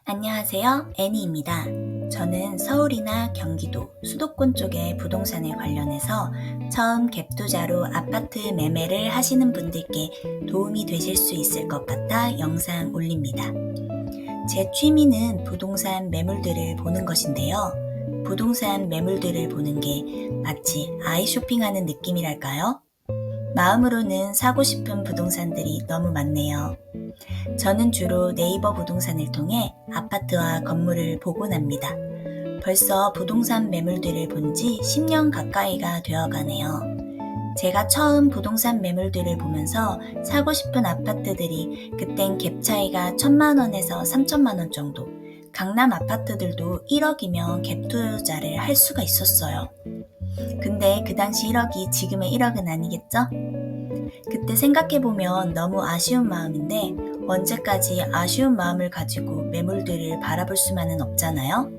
안녕하세요. 애니입니다. 저는 서울이나 경기도, 수도권 쪽의 부동산에 관련해서 처음 갭투자로 아파트 매매를 하시는 분들께 도움이 되실 수 있을 것 같아 영상 올립니다. 제 취미는 부동산 매물들을 보는 것인데요. 부동산 매물들을 보는 게 마치 아이 쇼핑하는 느낌이랄까요? 마음으로는 사고 싶은 부동산들이 너무 많네요. 저는 주로 네이버 부동산을 통해 아파트와 건물을 보곤 합니다. 벌써 부동산 매물들을 본 지 10년 가까이가 되어 가네요. 제가 처음 부동산 매물들을 보면서 사고 싶은 아파트들이 그땐 갭 차이가 1,000만 원에서 3천만 원 정도, 강남 아파트들도 1억이면 갭 투자를 할 수가 있었어요. 근데 그 당시 1억이 지금의 1억은 아니겠죠? 그때 생각해보면 너무 아쉬운 마음인데 언제까지 아쉬운 마음을 가지고 매물들을 바라볼 수만은 없잖아요.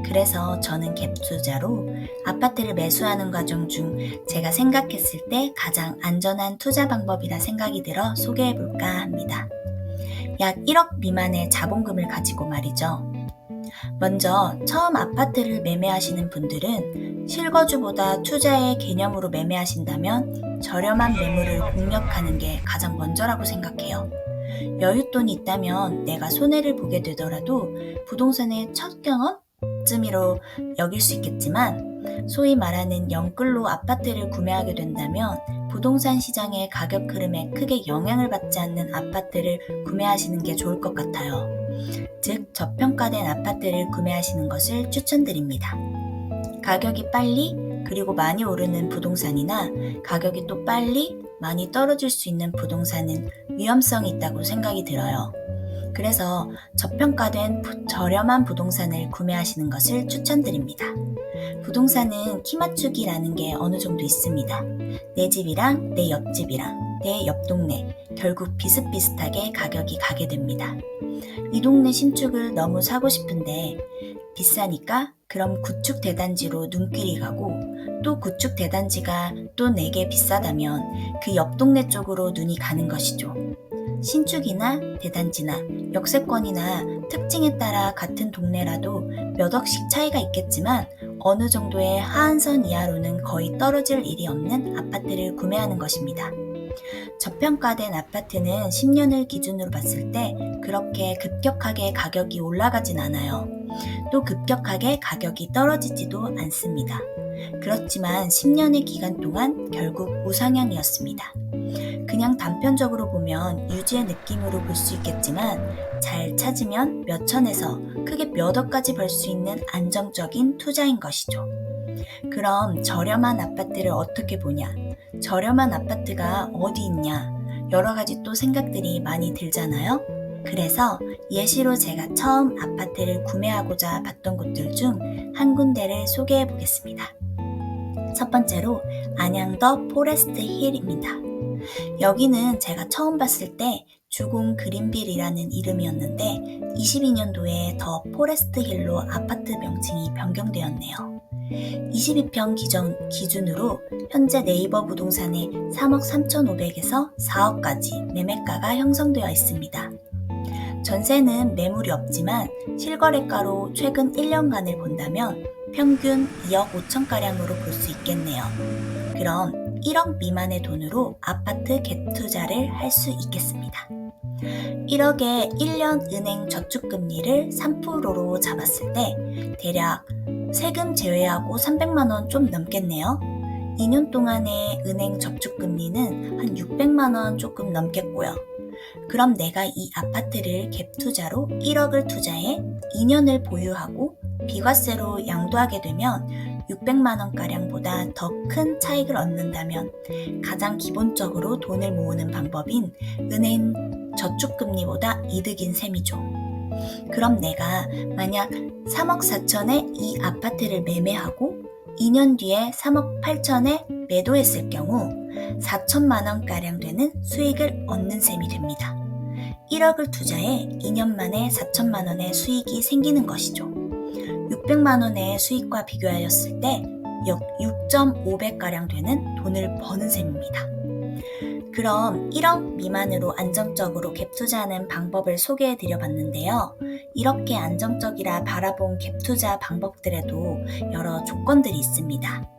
그래서 저는 갭 투자로 아파트를 매수하는 과정 중 제가 생각했을 때 가장 안전한 투자 방법이라 생각이 들어 소개해볼까 합니다. 약 1억 미만의 자본금을 가지고 말이죠. 먼저 처음 아파트를 매매하시는 분들은 실거주보다 투자의 개념으로 매매하신다면 저렴한 매물을 공략하는 게 가장 먼저라고 생각해요. 여윳돈이 있다면 내가 손해를 보게 되더라도 부동산의 첫 경험쯤으로 여길 수 있겠지만 소위 말하는 영끌로 아파트를 구매하게 된다면 부동산 시장의 가격 흐름에 크게 영향을 받지 않는 아파트를 구매하시는 게 좋을 것 같아요. 즉, 저평가된 아파트를 구매하시는 것을 추천드립니다. 가격이 빨리 그리고 많이 오르는 부동산이나 가격이 또 빨리 많이 떨어질 수 있는 부동산은 위험성이 있다고 생각이 들어요. 그래서 저평가된 저렴한 부동산을 구매하시는 것을 추천드립니다. 부동산은 키 맞추기라는 게 어느 정도 있습니다. 내 집이랑 내 옆집이랑 내 옆 동네 결국 비슷비슷하게 가격이 가게 됩니다. 이 동네 신축을 너무 사고 싶은데 비싸니까 그럼 구축 대단지로 눈길이 가고 또 구축 대단지가 또 내게 비싸다면 그 옆 동네 쪽으로 눈이 가는 것이죠. 신축이나 대단지나 역세권이나 특징에 따라 같은 동네라도 몇 억씩 차이가 있겠지만 어느 정도의 하한선 이하로는 거의 떨어질 일이 없는 아파트를 구매하는 것입니다. 저평가된 아파트는 10년을 기준으로 봤을 때 그렇게 급격하게 가격이 올라가진 않아요. 또 급격하게 가격이 떨어지지도 않습니다. 그렇지만 10년의 기간 동안 결국 우상향이었습니다. 그냥 단편적으로 보면 유지의 느낌으로 볼 수 있겠지만 잘 찾으면 몇 천에서 크게 몇 억까지 벌 수 있는 안정적인 투자인 것이죠. 그럼 저렴한 아파트를 어떻게 보냐? 저렴한 아파트가 어디 있냐? 여러 가지 또 생각들이 많이 들잖아요? 그래서 예시로 제가 처음 아파트를 구매하고자 봤던 곳들 중 한 군데를 소개해 보겠습니다. 첫 번째로 안양더 포레스트 힐입니다. 여기는 제가 처음 봤을 때 주공 그린빌이라는 이름이었는데 22년도에 더 포레스트 힐로 아파트 명칭이 변경되었네요. 22평 기준으로 현재 네이버 부동산에 3억 3,500에서 4억까지 매매가가 형성되어 있습니다. 전세는 매물이 없지만 실거래가로 최근 1년간을 본다면 평균 2억 5천가량으로 볼 수 있겠네요. 그럼 1억 미만의 돈으로 아파트 갭 투자를 할 수 있겠습니다. 1억에 1년 은행 저축금리를 3%로 잡았을 때 대략 세금 제외하고 300만 원 좀 넘겠네요. 2년 동안의 은행 저축금리는 한 600만 원 조금 넘겠고요. 그럼 내가 이 아파트를 갭 투자로 1억을 투자해 2년을 보유하고 비과세로 양도하게 되면 600만 원가량보다 더 큰 차익을 얻는다면 가장 기본적으로 돈을 모으는 방법인 은행 저축금리보다 이득인 셈이죠. 그럼 내가 만약 3억 4천에 이 아파트를 매매하고 2년 뒤에 3억 8천에 매도했을 경우 4천만 원가량 되는 수익을 얻는 셈이 됩니다. 1억을 투자해 2년 만에 4천만 원의 수익이 생기는 것이죠. 600만 원의 수익과 비교하였을 때 약 6.5배가량 되는 돈을 버는 셈입니다. 그럼 1억 미만으로 안정적으로 갭 투자하는 방법을 소개해 드려 봤는데요. 이렇게 안정적이라 바라본 갭 투자 방법들에도 여러 조건들이 있습니다.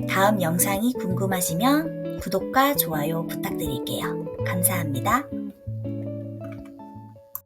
다음 영상이 궁금하시면 구독과 좋아요 부탁드릴게요. 감사합니다.